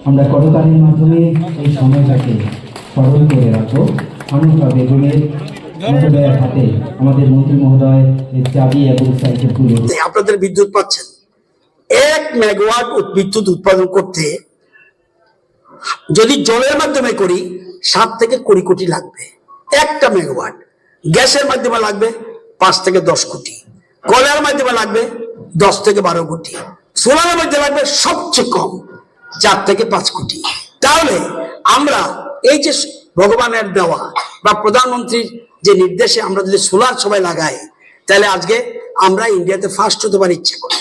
আমরা করতালির মাধ্যমে এই সময়টাকে স্মরণ করে রাখবো। অনুপ্রা বেগমের মহোদয়ের হাতে আমাদের মন্ত্রী মহোদয় চাবি এবং সাইকেলগুলো। আপনাদের বিদ্যুৎ পাচ্ছেন 1 মেগাওয়াট বিদ্যুৎ উৎপাদন করতে যদি জলের মাধ্যমে করি 7 থেকে 20 কোটি লাগবে 1টা মেগাওয়াট। গ্যাসের মাধ্যমে লাগবে 5 থেকে 10 কোটি, কয়লার মাধ্যমে লাগবে 10 থেকে 12 কোটি, সোলারের মধ্যে লাগবে সবচেয়ে কম 4 থেকে 5 কোটি। তাহলে আমরা এই যে ভগবানের দেওয়া বা প্রধানমন্ত্রীর যে নির্দেশে আমরা যদি সোলার সবাই লাগাই, তাহলে আজকে আমরা ইন্ডিয়াতে ফার্স্ট হতে পারি ইচ্ছে করে।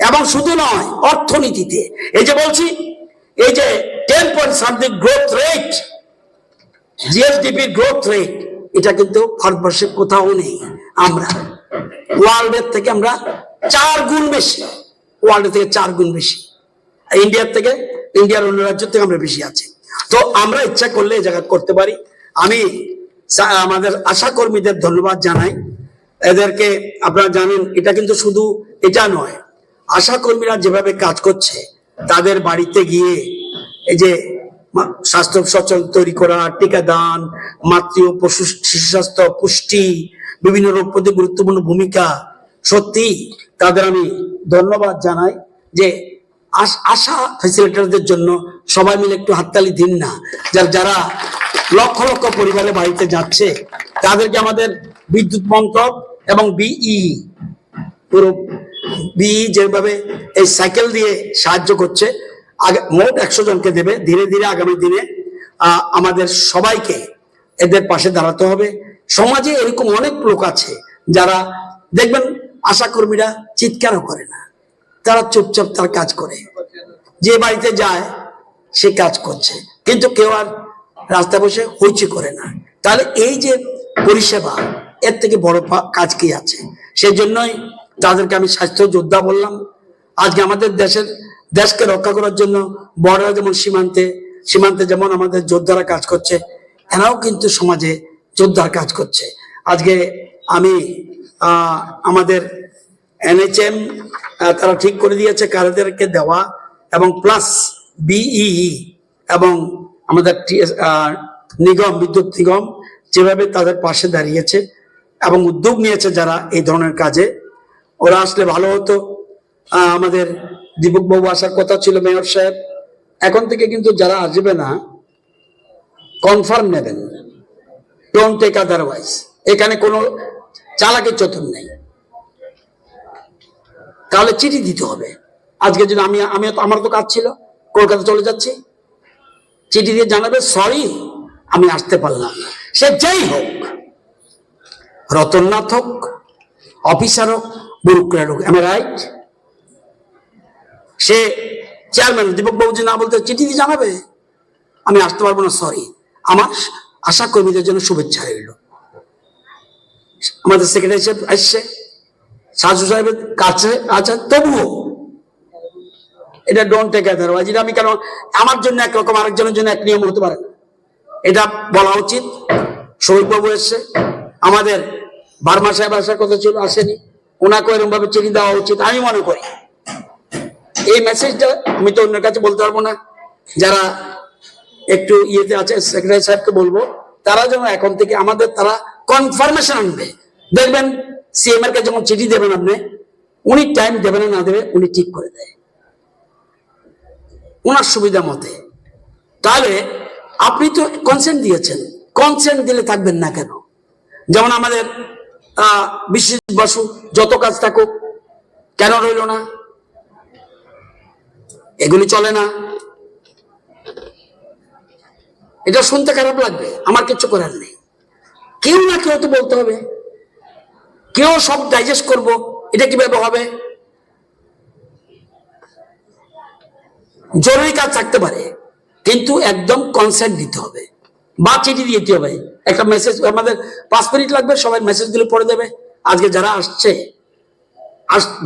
এবং শুধু নয়, অর্থনীতিতে এই যে বলছি, এই যে 10.something growth rate, GSDP growth rate, এটা কিন্তু ভারতবর্ষে কোথাও নেই। আমরা ওয়ার্ল্ডের থেকে আমরা 4 গুণ বেশি, ওয়ার্ল্ডের থেকে 4 গুণ বেশি, ইন্ডিয়ার থেকে, ইন্ডিয়ার অন্য রাজ্য থেকে আমরা বেশি আছি। তো আমরা ইচ্ছা করলে এই জায়গা করতে পারি। আমি আমাদের আশা কর্মীদের ধন্যবাদ জানাই। এদেরকে আপনারা জানেন, এটা কিন্তু শুধু এটা নয়, আশা কর্মীরা যেভাবে কাজ করছে, তাদের বাড়িতে গিয়ে এই যে স্বাস্থ্য সচেতন তৈরি করা, টিকাদান, মাতৃ ও পশু শিশু স্বাস্থ্য, পুষ্টি, বিভিন্ন রোগ প্রতি গুরুত্বপূর্ণ ভূমিকা, সত্যি তাদের আমি ধন্যবাদ জানাই। যে আশা ফ্যাসিলিটারদের জন্য সবাই মিলে একটু হাততালি দিন না। যারা লক্ষ লক্ষ পরিবারের বাড়িতে যাচ্ছে, তাদেরকে আমাদের বিদ্যুৎ মন্ত্রক এবং বিই পুরো বিই যেভাবে এই সাইকেল দিয়ে সাহায্য করছে, মোট 100 জনকে দেবে। ধীরে ধীরে আগামী দিনে আমাদের সবাইকে এদের পাশে দাঁড়াতে হবে। সমাজে এরকম অনেক লোক আছে যারা দেখবেন আশা কর্মীরা চিৎকারও করে না, তারা চুপচাপ তার কাজ করে, যে বাড়িতে যায় সে কাজ করছে, কিন্তু কেউ আর রাস্তায় বসে হইচি করে না। তাহলে এই যে পরিষেবা, এর থেকে বড় কাজ কি আছে? সেই জন্যই তাদেরকে আমি স্বাস্থ্য যোদ্ধা বললাম। আজকে আমাদের দেশকে রক্ষা করার জন্য বড়রা যেমন সীমান্তে যেমন আমাদের যোদ্ধারা কাজ করছে, এরাও কিন্তু সমাজে যোদ্ধার কাজ করছে। আজকে আমি আমাদের NHM তারা ঠিক করে দিয়েছে কারাদেরকে দেওয়া, এবং প্লাস বিই এবং আমাদের নিগম, বিদ্যুৎ নিগম যেভাবে তাদের পাশে দাঁড়িয়েছে এবং উদ্যোগ নিয়েছে যারা এই ধরনের কাজে, ওরা আসলে ভালো হতো। আমাদের দীপক বাবু আসার কথা ছিল, মেয়র সাহেব। এখন থেকে কিন্তু যারা আসবে না, কনফার্ম নেবেন, ডোন্ট টেক আদারওয়াইজ। এখানে কোনো চালাকি চতুর নেই। তাহলে চিঠি দিতে হবে। আজকে যদি আমি আমার তো কাজ ছিল, কলকাতা চলে যাচ্ছি, চিঠি দিয়ে জানাবে সরি আমি আসতে পারলাম না। সে যেই হোক, রতননাথ হোক, অফিসার হোক, ব্যুরোক্র্যাট হোক, am right? Say chairman Dipak বাবুজি না বলতে চিঠি দিয়ে জানাবে আমি আসতে পারবো না, সরি। আমার আশা কর্মীদের জন্য শুভেচ্ছা রইল। আমাদের সেক্রেটারি সাহেব আসছে, সাজু সাহেবের কাছে আছে, তবুও এটা ডোন্ট টেক আদারওয়াইজ। এটা আমি কেন আমার জন্য একরকম, আরেকজনের জন্য এক নিয়ম হতে পারে না, এটা বলা উচিত। শহীদ বাবু এসছে, আমাদের বার্মা সাহেব আসার কথা ছিল, আসেনি। ওনাকে এরকম ভাবে চিঠি দেওয়া উচিত আমি মনে করি। এই মেসেজটা আমি তো অন্যের কাছে বলতে পারবো না, যারা একটু ইয়েতে আছে সেক্রেটারি সাহেবকে বলবো, তারা যেন এখন থেকে আমাদের তারা কনফার্মেশন আনবে। দেখবেন সিএম এর কাছে যখন চিঠি দেবেন আপনি, উনি টাইম দেবেন না দেবে, উনি ঠিক করে দেয় ওনার সুবিধা মতে। তাহলে আপনি তো কনসেন্ট দিয়েছেন, কনসেন্ট দিলে থাকবেন না কেন? যেমন আমাদের বিশ্বজিৎ বসু, যত কাজ থাকুক কেন রইল না? এগুলি চলে না। এটা শুনতে খারাপ লাগবে, আমার কিছু করার নেই। কেউ না কেউ তো বলতে হবে, কেউ সব ডাইজেস্ট করব, এটা কিভাবে হবে? জরুরি কাজ থাকতে পারে, কিন্তু একদম কনসেন্ট দিতে হবে বা চিঠি দিতে হবে। একটা মেসেজ, আমাদের 5 মিনিট লাগবে, সবাই মেসেজগুলো পড়ে দেবে। আজকে যারা আসছে,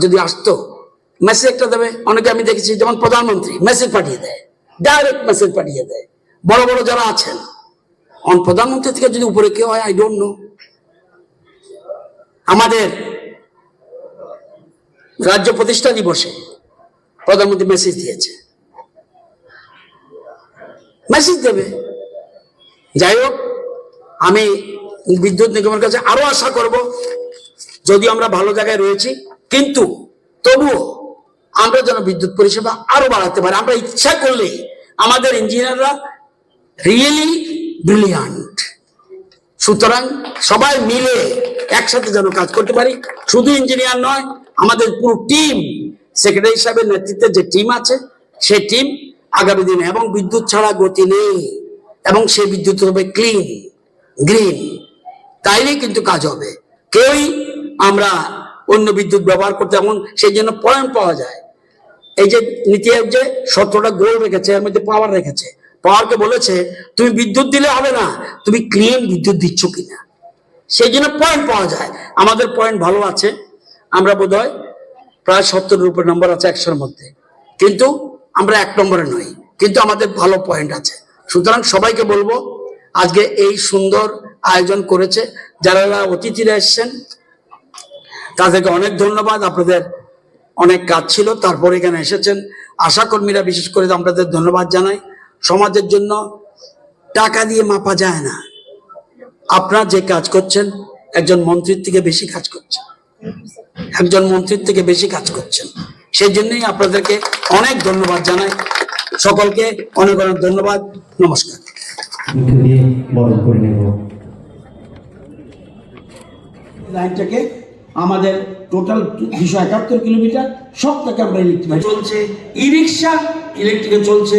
যদি আসতো মেসেজ একটা দেবে। অনেকে আমি দেখেছি, যেমন প্রধানমন্ত্রী মেসেজ পাঠিয়ে দেয়, ডাইরেক্ট মেসেজ পাঠিয়ে দেয়। বড় বড় যারা আছেন, প্রধানমন্ত্রী থেকে যদি উপরে কেউ হয়, আই ডোন্ট নো। আমাদের রাজ্য প্রতিষ্ঠা দিবসে প্রধানমন্ত্রী মেসেজ দিয়েছে, মেসেজ দেবে। যাই হোক, আমি বিদ্যুৎ নিগমের কাছে আরো আশা করব, যদিও আমরা ভালো জায়গায় রয়েছি, কিন্তু তবুও আমরা যেন বিদ্যুৎ পরিষেবা আরো বাড়াতে পারি। আমরা ইচ্ছা করলে আমাদের ইঞ্জিনিয়াররা রিয়েলি ব্রিলিয়ান্ট, সুতরাং সবাই মিলে একসাথে যেন কাজ করতে পারি। শুধু ইঞ্জিনিয়ার নয়, আমাদের পুরো টিম, সেক্রেটারি সাহেবের নেতৃত্বে যে টিম আছে সেই টিম আগামী দিনে, এবং বিদ্যুৎ ছাড়া গতি নেই, এবং সেই বিদ্যুৎ হবে ক্লিন, গ্রিন, তাইলেই কিন্তু কাজ হবে। কেউই আমরা অন্য বিদ্যুৎ ব্যবহার করতে, এমন সেই জন্য পয়েন্ট পাওয়া যায়। এই যে নীতি আয়োগ যে 17টা গোল রেখেছে, এর মধ্যে পাওয়ার রেখেছে, পাওয়ারকে বলেছে তুমি বিদ্যুৎ দিলে হবে না, তুমি ক্লিন বিদ্যুৎ দিচ্ছ কিনা, সেই জন্য পয়েন্ট পাওয়া যায়। আমাদের পয়েন্ট ভালো আছে, আমরা বোধহয় প্রায় 70-এর উপর নম্বর আছে 100-এর মধ্যে, কিন্তু আমরা 1 নম্বরে নই, কিন্তু আমাদের ভালো পয়েন্ট আছে। সুতরাং সবাইকে বলবো, আজকে এই সুন্দর আয়োজন করেছে যারা অতিথিরা এসছেন, তাদেরকে অনেক ধন্যবাদ। আপনাদের অনেক কাজ ছিল, তারপর এখানে এসেছেন। আশাকর্মীরা বিশেষ করে আপনাদের ধন্যবাদ জানাই। সমাজের জন্য টাকা দিয়ে মাপা যায় না। আপনারা যে কাজ করছেন, একজন মন্ত্রীর থেকে বেশি কাজ করছেন, একজন মন্ত্রীর থেকে বেশি কাজ করছেন। সেই জন্যই আপনাদেরকে অনেক ধন্যবাদ জানাই। সকলকে অনেক অনেক ধন্যবাদ। নমস্কার। মুখে দিয়ে বরণ করে নেব। লাইনটাকে আমাদের টোটাল 271 কিলোমিটার, সব থেকে আমরা ইলেকট্রিক চলছে, ই রিক্সা ইলেকট্রিকে চলছে।